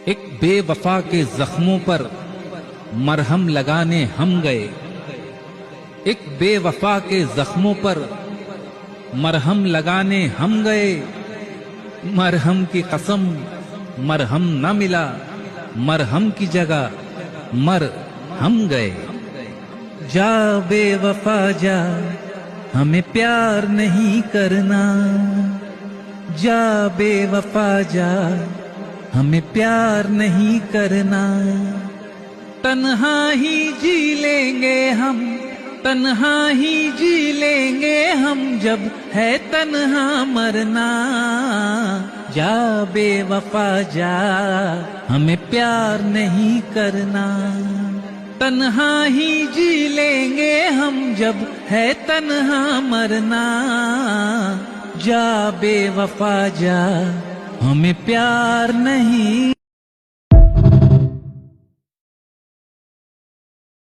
एक बेवफा के जख्मों पर मरहम लगाने हम गए। एक बेवफा के जख्मों पर मरहम लगाने हम गए। मरहम की कसम मरहम न मिला, मरहम की जगह मर हम गए। जा बेवफा जा, हमें प्यार नहीं करना। जा बेवफा जा, हमें प्यार नहीं करना। तन्हा ही जी लेंगे हम, तन्हा ही जी लेंगे हम, जब है तन्हा मरना। जा बेवफा जा, हमें प्यार नहीं करना। तन्हा ही जी लेंगे हम, जब है तन्हा मरना। जा बेवफा जा, हमें प्यार नहीं